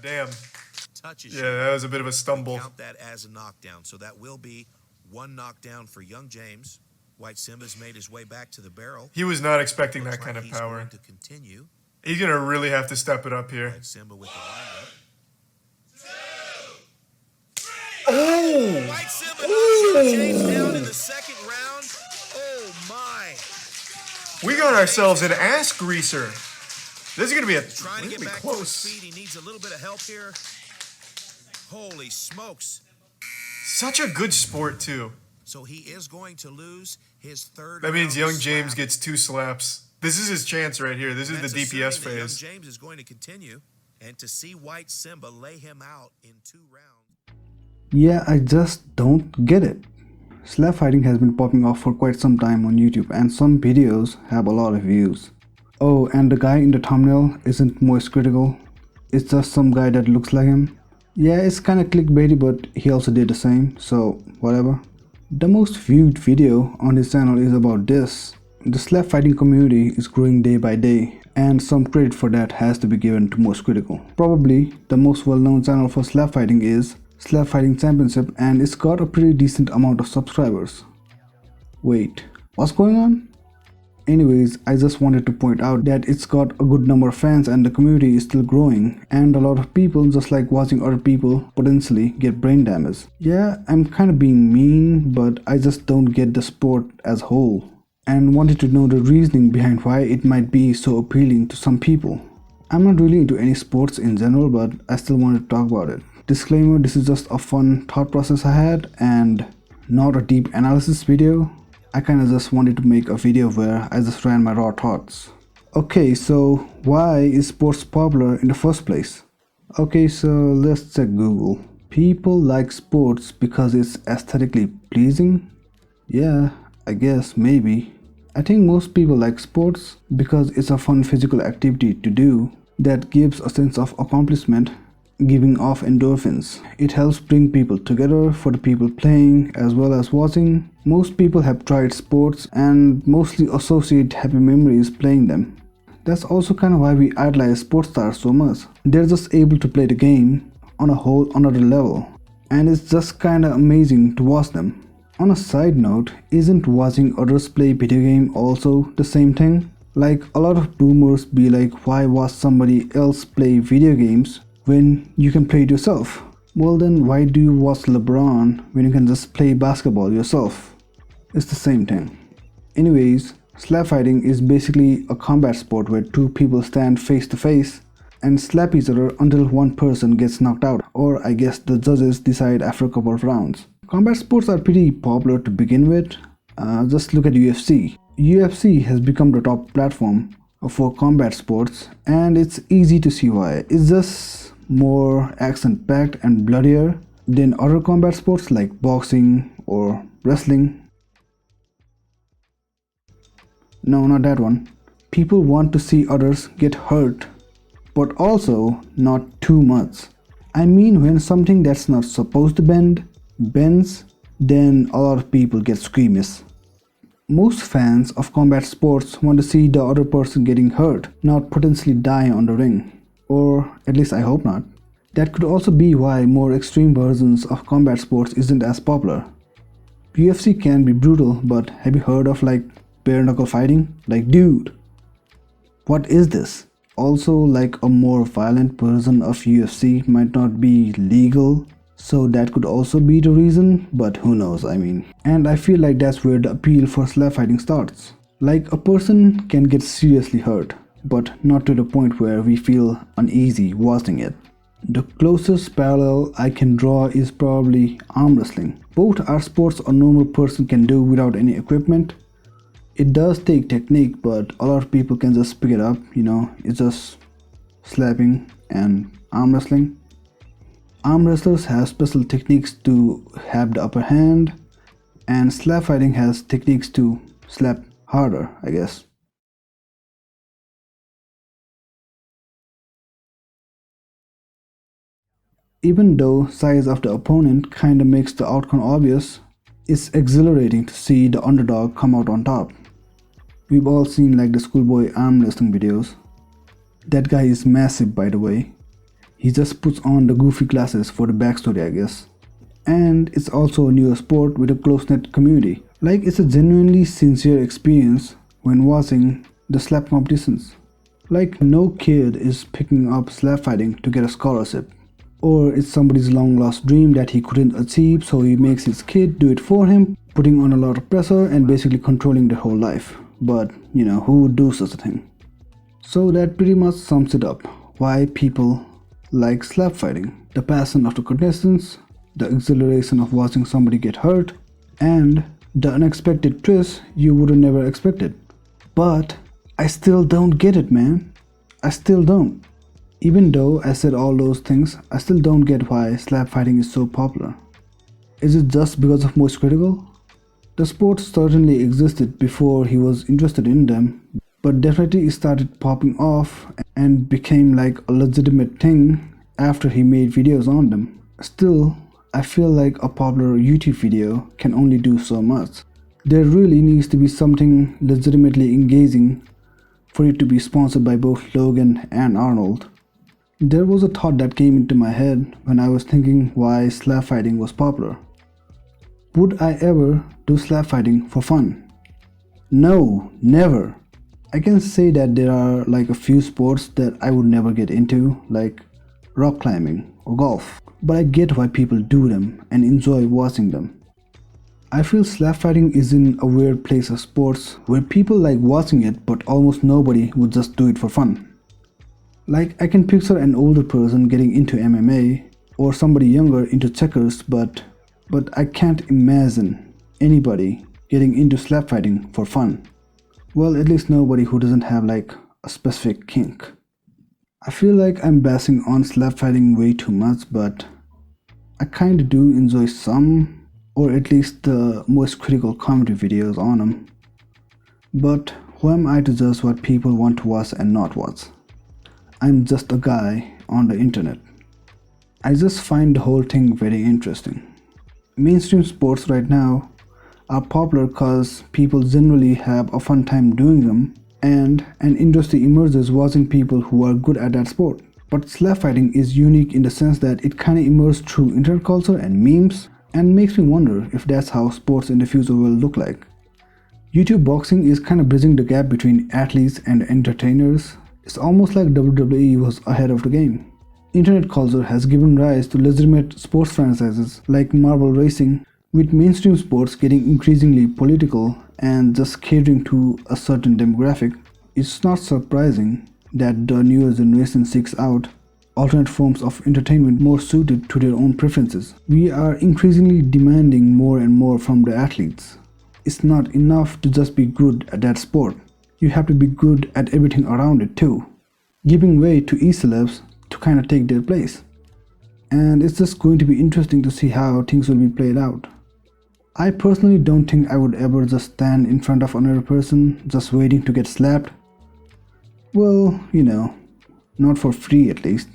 damn. Touches Yeah, that was a bit of a stumble. count that as a knockdown, so that will be one knockdown for young James. White Simba's made his way back to the barrel. He was not expecting that Looks kind like of he's power. going to continue. He's gonna really have to step it up here. White Simba with the windup. Oh! White Simba knocks young James down in the second round. Oh my! We got ourselves an ass greaser. This is gonna be Trying to get back to his feet. He needs a little bit of help here. Holy smokes! Such a good sport too. So he is going to lose his third. That means round young James slap. gets 2 slaps. This is his chance right here. This is That's the DPS assuming that phase. Young James is going to continue, and to see White Simba lay him out in 2 rounds. Yeah, I just don't get it. Slap fighting has been popping off for quite some time on YouTube, and some videos have a lot of views. Oh, and the guy in the thumbnail isn't Moist Critical. It's just some guy that looks like him. Yeah, it's kinda clickbaity, but he also did the same, so whatever. The most viewed video on his channel is about this. The slap fighting community is growing day by day, and some credit for that has to be given to Most Critical. Probably the most well-known channel for slap fighting is Slap Fighting Championship, and it's got a pretty decent amount of subscribers. Wait, what's going on? Anyways, I just wanted to point out that it's got a good number of fans and the community is still growing, and a lot of people just like watching other people potentially get brain damage. Yeah, I'm kinda being mean, but I just don't get the sport as a whole, and wanted to know the reasoning behind why it might be so appealing to some people. I'm not really into any sports in general, but I still wanted to talk about it. Disclaimer, this is just a fun thought process I had and not a deep analysis video. I kinda just wanted to make a video where I just ran my raw thoughts. Okay, so why is sports popular in the first place? Okay, so let's check Google. People like sports because it's aesthetically pleasing? Yeah, I guess maybe. I think most people like sports because it's a fun physical activity to do that gives a sense of accomplishment, giving off endorphins. It helps bring people together for the people playing as well as watching. Most people have tried sports and mostly associate happy memories playing them. That's also kind of why we idolize sports stars so much. They're just able to play the game on a whole another level, and it's just kinda amazing to watch them. On a side note, isn't watching others play video game also the same thing? Like, a lot of boomers be like, why watch somebody else play video games when you can play it yourself? Well then, why do you watch LeBron when you can just play basketball yourself? It's the same thing. Anyways, slap fighting is basically a combat sport where 2 people stand face to face and slap each other until one person gets knocked out, or I guess the judges decide after a couple of rounds. Combat sports are pretty popular to begin with. Just look at UFC. UFC has become the top platform for combat sports, and it's easy to see why. It's just more action-packed and bloodier than other combat sports like boxing or wrestling. No, not that one. People want to see others get hurt, but also not too much. I mean, when something that's not supposed to bends, then a lot of people get squeamish. Most fans of combat sports want to see the other person getting hurt, not potentially die on the ring. Or at least I hope not. That could also be why more extreme versions of combat sports isn't as popular. UFC can be brutal, but have you heard of like bare knuckle fighting? Like, dude, what is this? Also, like, a more violent version of UFC might not be legal, so that could also be the reason, but who knows, I mean. And I feel like that's where the appeal for slap fighting starts. Like, a person can get seriously hurt, but not to the point where we feel uneasy watching it. The closest parallel I can draw is probably arm wrestling. Both are sports a normal person can do without any equipment. It does take technique, but a lot of people can just pick it up, you know, it's just slapping and arm wrestling. Arm wrestlers have special techniques to have the upper hand, and slap fighting has techniques to slap harder, I guess. Even though size of the opponent kinda makes the outcome obvious, it's exhilarating to see the underdog come out on top. We've all seen like the schoolboy arm wrestling videos. That guy is massive, by the way. He just puts on the goofy glasses for the backstory, I guess. And it's also a newer sport with a close-knit community. Like, it's a genuinely sincere experience when watching the slap competitions. Like, no kid is picking up slap fighting to get a scholarship. Or it's somebody's long-lost dream that he couldn't achieve, so he makes his kid do it for him, putting on a lot of pressure and basically controlling their whole life. But, who would do such a thing? So that pretty much sums it up. Why people like slap fighting. The passion of the contestants, the exhilaration of watching somebody get hurt, and the unexpected twist you would have never expected. But I still don't get it, man. I still don't. Even though I said all those things, I still don't get why slap fighting is so popular. Is it just because of Moist Critical? The sport certainly existed before he was interested in them, but definitely started popping off and became like a legitimate thing after he made videos on them. Still, I feel like a popular YouTube video can only do so much. There really needs to be something legitimately engaging for it to be sponsored by both Logan and Arnold. There was a thought that came into my head when I was thinking why slap fighting was popular. Would I ever do slap fighting for fun? No, never. I can say that there are like a few sports that I would never get into, like rock climbing or golf, but I get why people do them and enjoy watching them. I feel slap fighting is in a weird place of sports where people like watching it, but almost nobody would just do it for fun. Like, I can picture an older person getting into MMA or somebody younger into checkers, but I can't imagine anybody getting into slap fighting for fun. Well, at least nobody who doesn't have like a specific kink. I feel like I'm bashing on slap fighting way too much, but I kinda do enjoy some, or at least the most critical comedy videos on them. But who am I to judge what people want to watch and not watch? I'm just a guy on the internet. I just find the whole thing very interesting. Mainstream sports right now are popular because people generally have a fun time doing them, and an industry emerges watching people who are good at that sport. But slap fighting is unique in the sense that it kinda emerged through internet culture and memes, and makes me wonder if that's how sports in the future will look like. YouTube boxing is kinda bridging the gap between athletes and entertainers. It's almost like WWE was ahead of the game. Internet culture has given rise to legitimate sports franchises like Marvel Racing, with mainstream sports getting increasingly political and just catering to a certain demographic. It's not surprising that the newer generation seeks out alternate forms of entertainment more suited to their own preferences. We are increasingly demanding more and more from the athletes. It's not enough to just be good at that sport. You have to be good at everything around it too, giving way to e-celebs to kind of take their place. And it's just going to be interesting to see how things will be played out. I personally don't think I would ever just stand in front of another person just waiting to get slapped. Well, not for free at least.